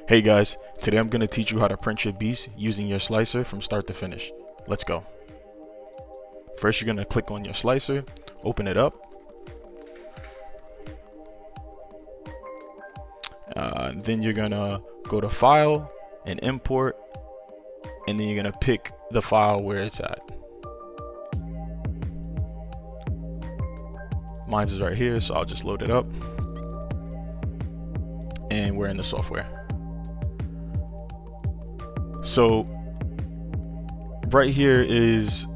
Hey guys, today I'm going to teach you how to print your beast using your slicer from start to finish. Let's go. First you're going to click on your slicer, open it up. Then you're going to go to File and Import, and then you're going to pick the file where it's at. Mine's is right here, so I'll just load it up. And we're in the software. So right here is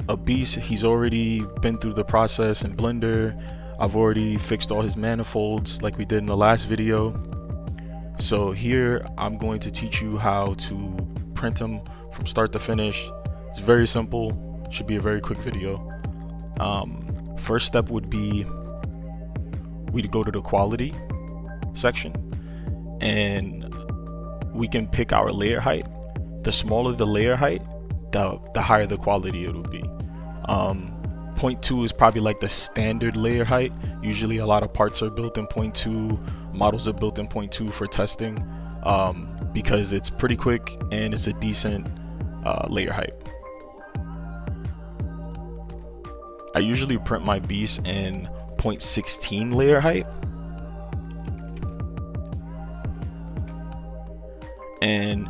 a beast. He's already been through the process in Blender. I've already fixed all his manifolds like we did in the last video. So here I'm going to teach you how to print him from start to finish. It's very simple, should be a very quick video. First step would be we'd go to the quality section and we can pick our layer height. The smaller the layer height, the higher the quality it will be. 0.2 is probably like the standard layer height. Usually a lot of parts are built in 0.2, models are built in 0.2 for testing, because it's pretty quick and it's a decent layer height. I usually print my beast in 0.16 layer height. And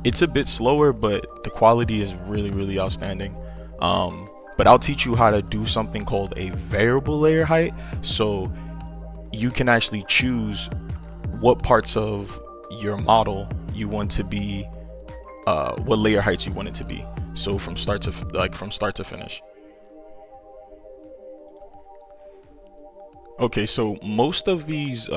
it's a bit slower, but the quality is really outstanding. But I'll teach you how to do something called a variable layer height, so you can actually choose what parts of your model you want to be, what layer heights you want it to be. So from start to finish. Okay, so most of these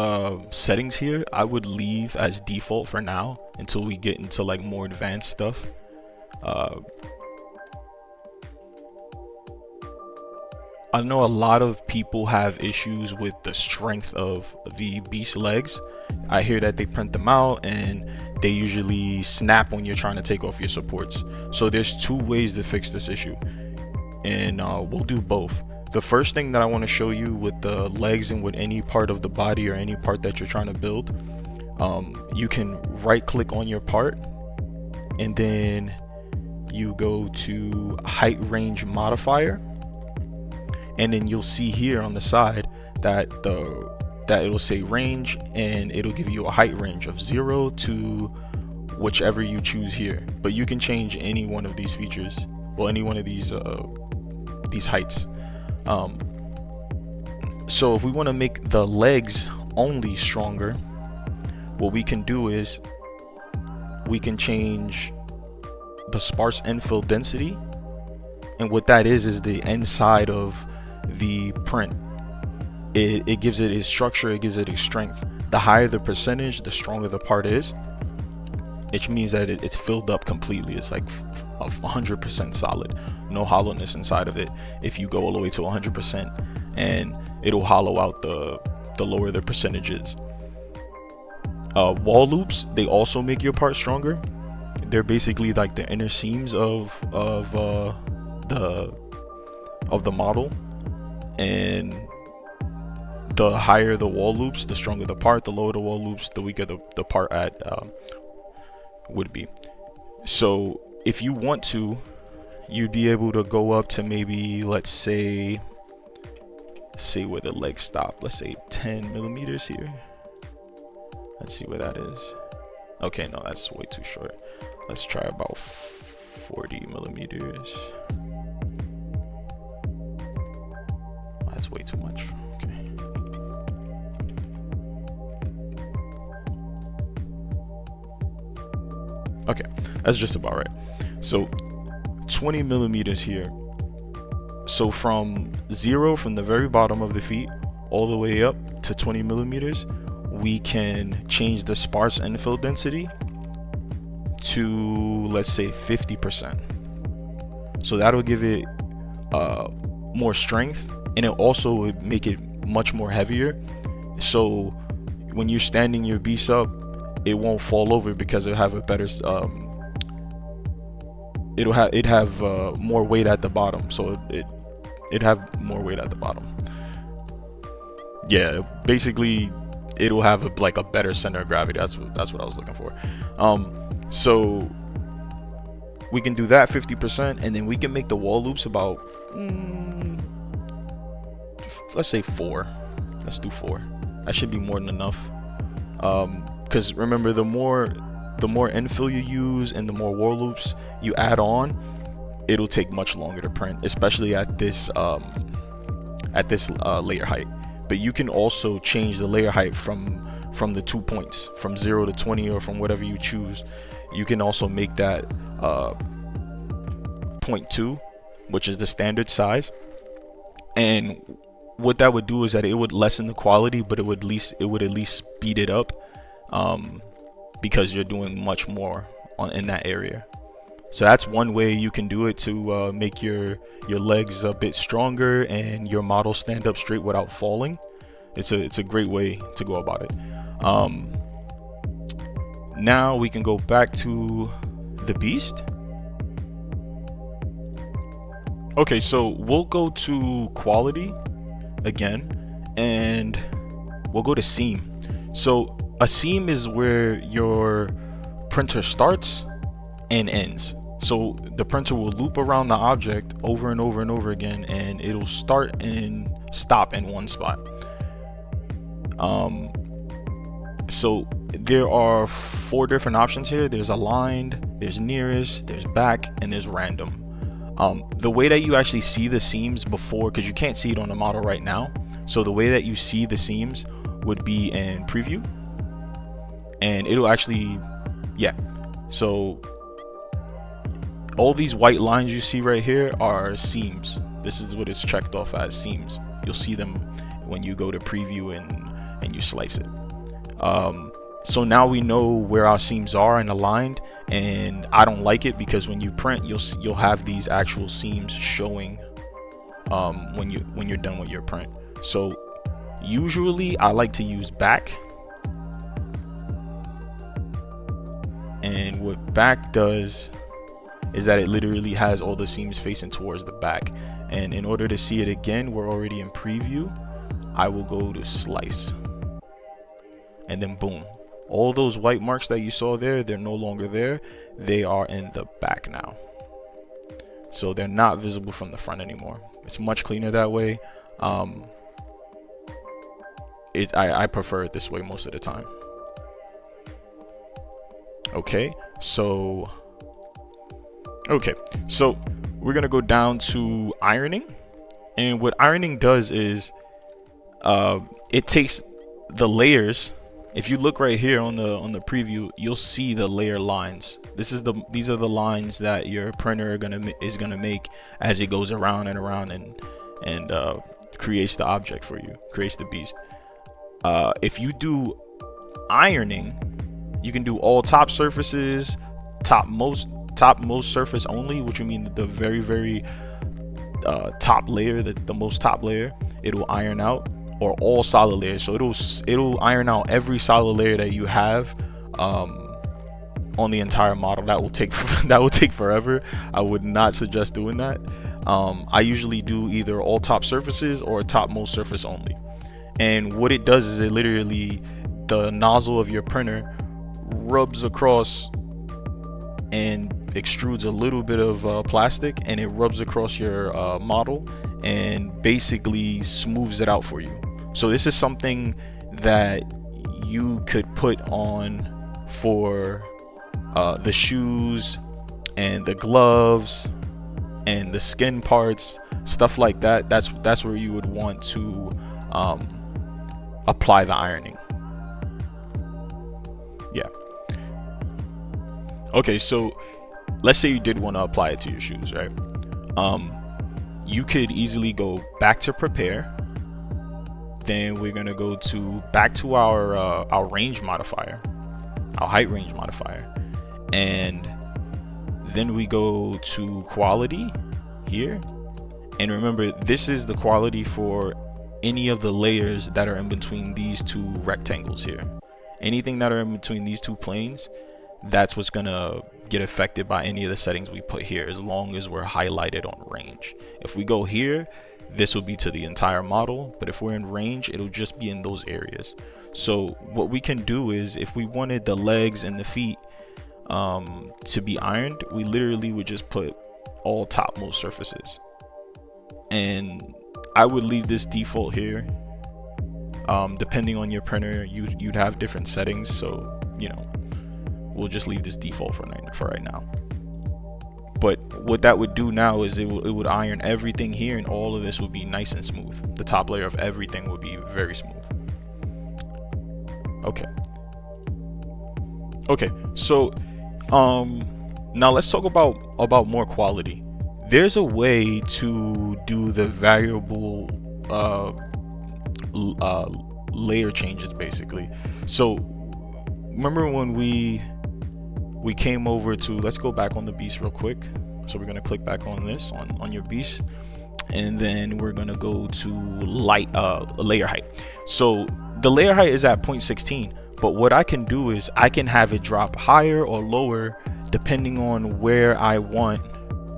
settings here I would leave as default for now until we get into like more advanced stuff. I know a lot of people have issues with the strength of the beast legs. I hear that they print them out and they usually snap when you're trying to take off your supports. So there's two ways to fix this issue, and we'll do both. The first thing that I want to show you with the legs and with any part of the body or any part that you're trying to build, you can right click on your part and then you go to height range modifier, and then you'll see here on the side that it'll say range, and it'll give you a height range of 0 to whichever you choose here. But you can change any one of these features, well, any one of these heights. So if we want to make the legs only stronger, what we can do is we can change the sparse infill density, and what that is the inside of the print. It gives it its structure, it gives it its strength. The higher the percentage, the stronger the part is, which means that it's filled up completely. It's like 100% solid, no hollowness inside of it. If you go all the way to 100%, and it'll hollow out the lower the percentage is. Wall loops, they also make your part stronger. They're basically like the inner seams of the model, and the higher the wall loops, the stronger the part. The lower the wall loops, the weaker the part would be. So if you want to, you'd be able to go up to maybe, let's say where the legs stop, let's say 10 millimeters here. Let's see where that is. Okay, no, that's way too short. Let's try about 40 millimeters. Oh, that's way too much. Okay. Okay, that's just about right. So 20 millimeters here. So from 0, from the very bottom of the feet, all the way up to 20 millimeters, we can change the sparse infill density to, let's say, 50%. So that'll give it more strength, and it also would make it much more heavier. So when you're standing your beast up, it won't fall over because it'll have a better it'd have more weight at the bottom. So it'd have more weight at the bottom. Yeah, basically it'll have like a better center of gravity. That's what I was looking for. So we can do that 50%, and then we can make the wall loops about let's say 4. Let's do 4. That should be more than enough. Because remember, the more infill you use and the more wall loops you add on, it'll take much longer to print, especially at this layer height. But you can also change the layer height from the 2 points, from 0 to 20, or from whatever you choose. You can also make that 0.2, which is the standard size. And what that would do is that it would lessen the quality, but it would at least speed it up, because you're doing much more in that area. So that's one way you can do it to make your legs a bit stronger and your model stand up straight without falling. It's a great way to go about it. Now we can go back to the beast. Okay, so we'll go to quality again, and we'll go to seam. So a seam is where your printer starts and ends. So the printer will loop around the object over and over and over again, and it'll start and stop in one spot. So there are 4 different options here. There's aligned, there's nearest, there's back, and there's random. The way that you actually see the seams before, because you can't see it on the model right now, so the way that you see the seams would be in preview, and it'll actually, yeah, so all these white lines you see right here are seams. This is what it's checked off as seams. You'll see them when you go to preview and you slice it. So now we know where our seams are and aligned, and I don't like it because when you print, you'll have these actual seams showing when you're done with your print. So usually I like to use back, and what back does is that it literally has all the seams facing towards the back. And in order to see it again, we're already in preview. I will go to slice, and then boom, all those white marks that you saw there, they're no longer there. They are in the back now, so they're not visible from the front anymore. It's much cleaner that way. I prefer it this way most of the time. Okay, so we're gonna go down to ironing, and what ironing does is it takes the layers. If you look right here on the preview, you'll see the layer lines. These are the lines that your printer is gonna make as it goes around and around and creates the object for you, creates the beast. If you do ironing, you can do all top surfaces, topmost surface only, which would mean the very top layer, the most top layer, it'll iron out, or all solid layers. So it'll iron out every solid layer that you have on the entire model. That will take forever. I would not suggest doing that. I usually do either all top surfaces or topmost surface only. And what it does is it literally, the nozzle of your printer rubs across and extrudes a little bit of plastic, and it rubs across your model and basically smooths it out for you. So this is something that you could put on for the shoes and the gloves and the skin parts, stuff like that. That's where you would want to apply the ironing. Yeah. Okay, so let's say you did want to apply it to your shoes, right? You could easily go back to prepare. Then we're gonna go back to our range modifier, our height range modifier, and then we go to quality here. And remember, this is the quality for any of the layers that are in between these two rectangles here. Anything that are in between these two planes, that's what's gonna get affected by any of the settings we put here, as long as we're highlighted on range. If we go here, this will be to the entire model, but if we're in range, it'll just be in those areas. So what we can do is, if we wanted the legs and the feet to be ironed, we literally would just put all topmost surfaces, and I would leave this default here. Depending on your printer, you'd have different settings, so you know, we'll just leave this default for right now. But what that would do now is it would iron everything here, and all of this would be nice and smooth. The top layer of everything would be very smooth. Okay, so now let's talk about more quality. There's a way to do the variable layer changes, basically. So remember when we came over to, let's go back on the beast real quick. So we're going to click back on this on your beast, and then we're going to go to layer height. So the layer height is at 0.16, but what I can do is I can have it drop higher or lower depending on where I want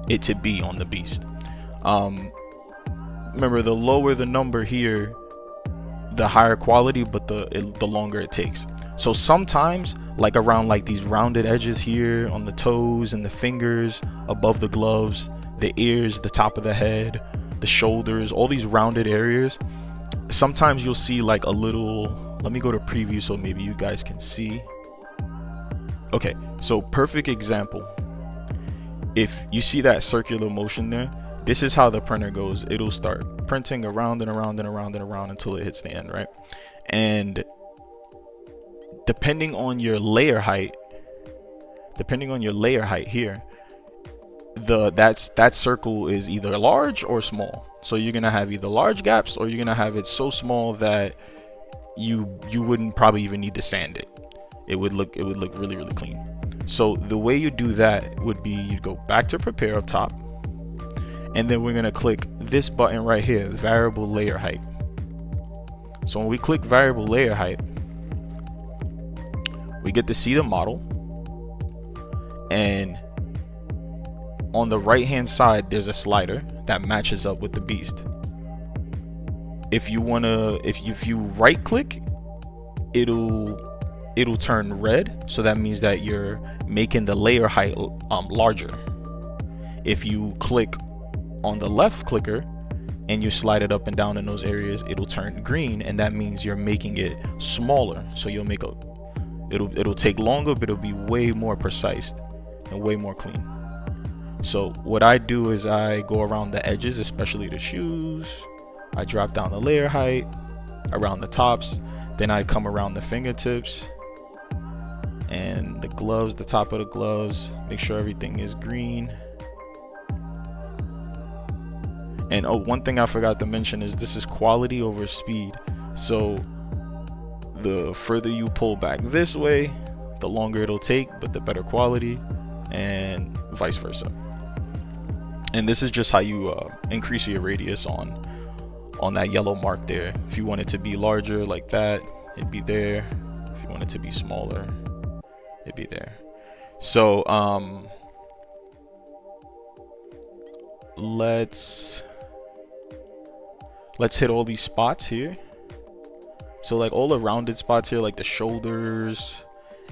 it to be on the beast. Remember, the lower the number here, the higher quality, but the longer it takes. So sometimes, like around like these rounded edges here on the toes and the fingers, above the gloves, the ears, the top of the head, the shoulders, all these rounded areas, sometimes you'll see like a little, let me go to preview so maybe you guys can see. Okay, so perfect example. If you see that circular motion there, this is how the printer goes. It'll start printing around and around and around and around until it hits the end, right? And depending on your layer height here, that circle is either large or small. So you're gonna have either large gaps, or you're gonna have it so small that you wouldn't probably even need to sand it. It would look really, really clean. So the way you do that would be, you'd go back to prepare up top, and then we're gonna click this button right here, variable layer height. So when we click variable layer height, we get to see the model, and on the right hand side there's a slider that matches up with the beast. If you right click, it'll turn red, so that means that you're making the layer height larger. If you click on the left clicker and you slide it up and down in those areas, it'll turn green, and that means you're making it smaller. So you'll make it'll take longer, but it'll be way more precise and way more clean. So what I do is I go around the edges, especially the shoes. I drop down the layer height around the tops, then I come around the fingertips and the gloves, the top of the gloves, make sure everything is green. And oh, one thing I forgot to mention is this is quality over speed. So the further you pull back this way, the longer it'll take, but the better quality, and vice versa. And this is just how you increase your radius on that yellow mark there. If you want it to be larger like that, it'd be there. If you want it to be smaller, it'd be there. So let's hit all these spots here. So like all the rounded spots here, like the shoulders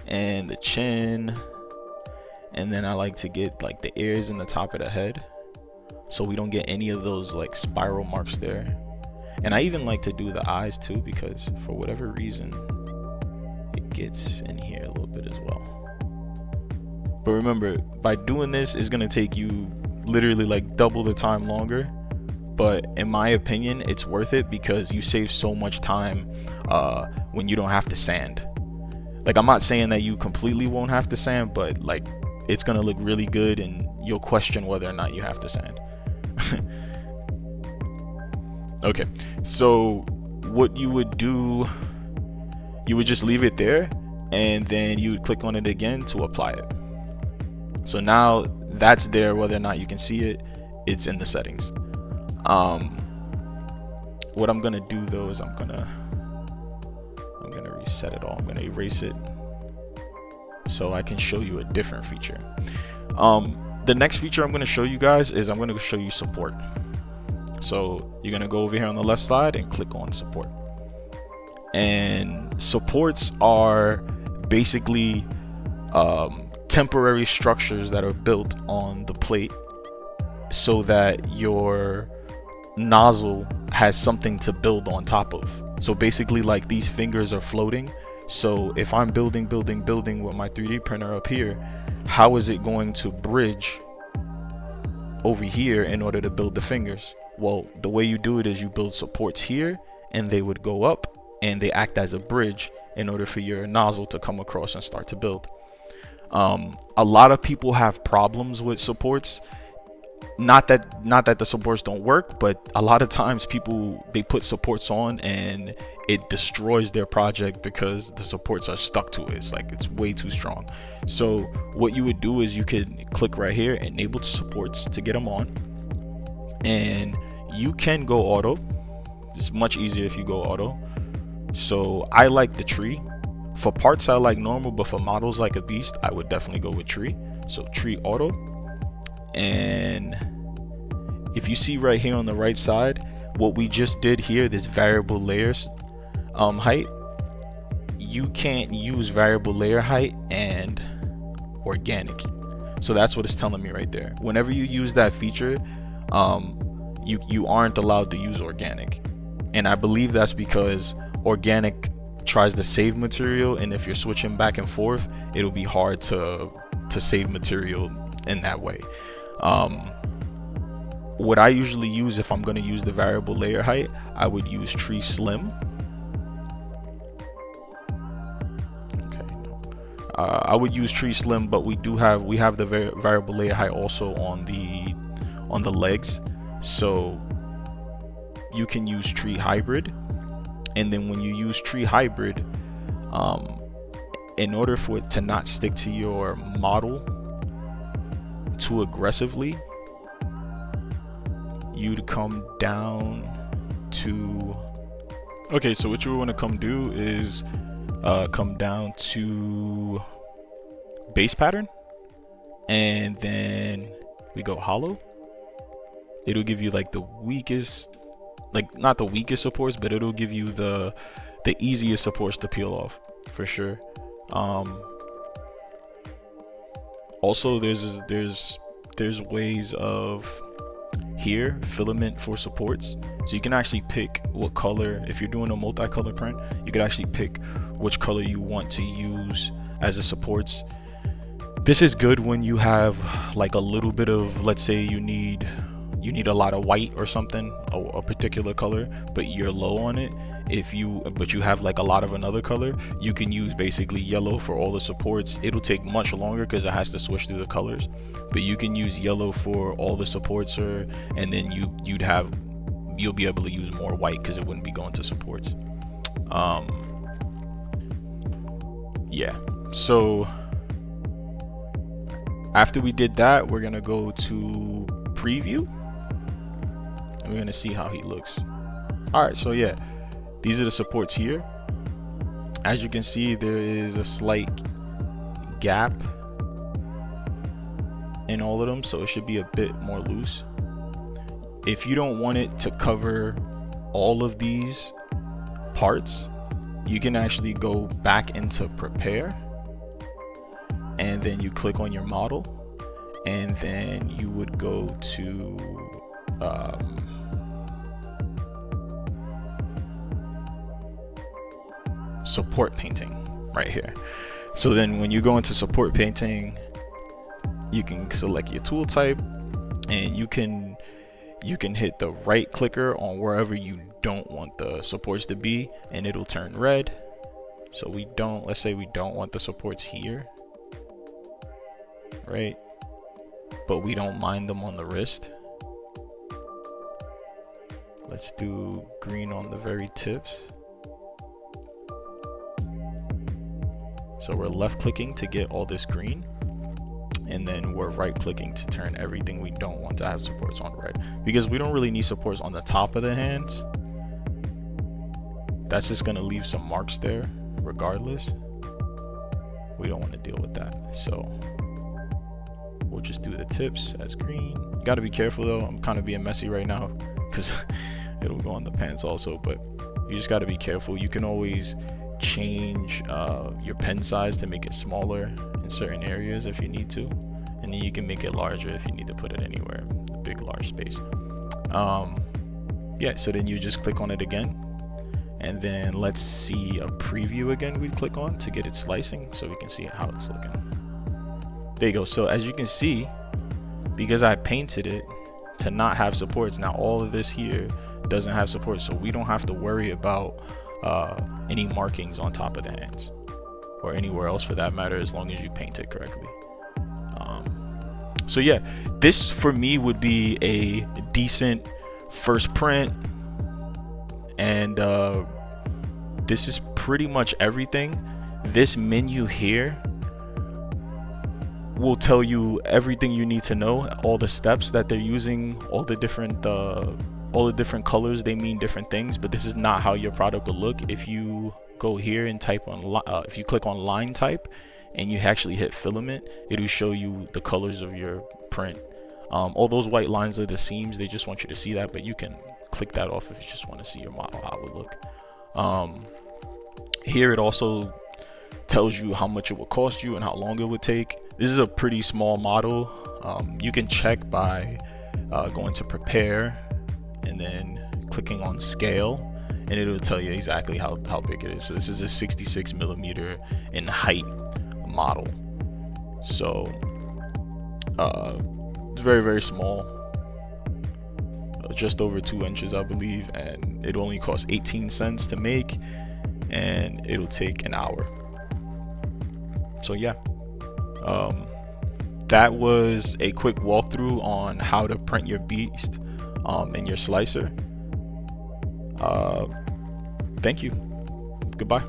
and the chin, and then I like to get like the ears and the top of the head, so we don't get any of those like spiral marks there. And I even like to do the eyes too, because for whatever reason it gets in here a little bit as well. But remember, by doing this, it's gonna take you literally like double the time longer, but in my opinion it's worth it, because you save so much time when you don't have to sand. Like, I'm not saying that you completely won't have to sand, but like it's gonna look really good and you'll question whether or not you have to sand. Okay, so what you would do, you would just leave it there, and then you would click on it again to apply it. So now that's there, whether or not you can see it, it's in the settings. What I'm gonna do though is I'm gonna reset it all. I'm gonna erase it. so I can show you a different feature. The next feature I'm going to show you guys is I'm going to show you support. So you're going to go over here on the left side and click on support. And supports are basically temporary structures that are built on the plate so that your nozzle has something to build on top of. So basically, like, these fingers are floating. So if I'm building with my 3D printer up here, how is it going to bridge over here in order to build the fingers? Well, the way you do it is you build supports here, and they would go up and they act as a bridge in order for your nozzle to come across and start to build. A lot of people have problems with supports. Not that the supports don't work, but a lot of times people, they put supports on and it destroys their project because the supports are stuck to it. It's like it's way too strong. So what you would do is you could click right here, enable supports, to get them on, and you can go auto. It's much easier if you go auto. So I like the tree. For parts I like normal, but for models like a beast, I would definitely go with tree. So tree auto. And if you see right here on the right side, what we just did here, this variable layers height, you can't use variable layer height and organic. So that's what it's telling me right there. Whenever you use that feature, you aren't allowed to use organic. And I believe that's because organic tries to save material, and if you're switching back and forth, it'll be hard to save material in that way. What I usually use, if I'm going to use the variable layer height, I would use tree slim. I would use tree slim, but we have the variable layer height also on the legs, so you can use tree hybrid. And then when you use tree hybrid, in order for it to not stick to your model too aggressively, you'd come down to, okay, so what you want to come do is come down to base pattern, and then we go hollow. It'll give you like the weakest, like not the weakest supports, but it'll give you the easiest supports to peel off for sure. Also there's ways of here filament for supports, so you can actually pick what color. If you're doing a multicolor print, you could actually pick which color you want to use as a supports. This is good when you have like a little bit of, let's say you need a lot of white or something, a particular color, but you're low on it. But you have like a lot of another color, you can use basically yellow for all the supports. It'll take much longer because it has to switch through the colors, but you can use yellow for all the supports, and then you'll be able to use more white because it wouldn't be going to supports. Yeah, so after we did that, we're gonna go to preview, and we're gonna see how he looks. All right, so yeah, these are the supports here. As you can see, there is a slight gap in all of them, so it should be a bit more loose. If you don't want it to cover all of these parts, you can actually go back into prepare, and then you click on your model, and then you would go to support painting right here. So then when you go into support painting, you can select your tool type, and you can hit the right clicker on wherever you don't want the supports to be, and it'll turn red. So let's say we don't want the supports here, right? But we don't mind them on the wrist. Let's do green on the very tips. So we're left clicking to get all this green, and then we're right clicking to turn everything we don't want to have supports on red, because we don't really need supports on the top of the hands. That's just going to leave some marks there regardless. We don't want to deal with that, so we'll just do the tips as green. You got to be careful though. I'm kind of being messy right now because it'll go on the pants also, but you just got to be careful. You can always change your pen size to make it smaller in certain areas if you need to, and then you can make it larger if you need to put it anywhere, a big large space. Yeah, so then you just click on it again, and then let's see a preview again. We click on to get it slicing so we can see how it's looking. There you go. So as you can see, because I painted it to not have supports, now all of this here doesn't have support, so we don't have to worry about any markings on top of the hands or anywhere else for that matter, as long as you paint it correctly. So yeah, this for me would be a decent first print, and this is pretty much everything. This menu here will tell you everything you need to know, all the steps that they're using, all the different colors, they mean different things, but this is not how your product will look. If you go here and type on if you click on line type and you actually hit filament, it'll show you the colors of your print. All those white lines are the seams, they just want you to see that, but you can click that off if you just want to see your model, how it would look. Here it also tells you how much it will cost you and how long it would take. This is a pretty small model. You can check by going to prepare and then clicking on scale, and it'll tell you exactly how big it is. So this is a 66 millimeter in height model, so it's very, very small, just over 2 inches I believe, and it only costs 18 cents to make, and it'll take an hour. So yeah, that was a quick walkthrough on how to print your beast in your slicer. Thank you. Goodbye.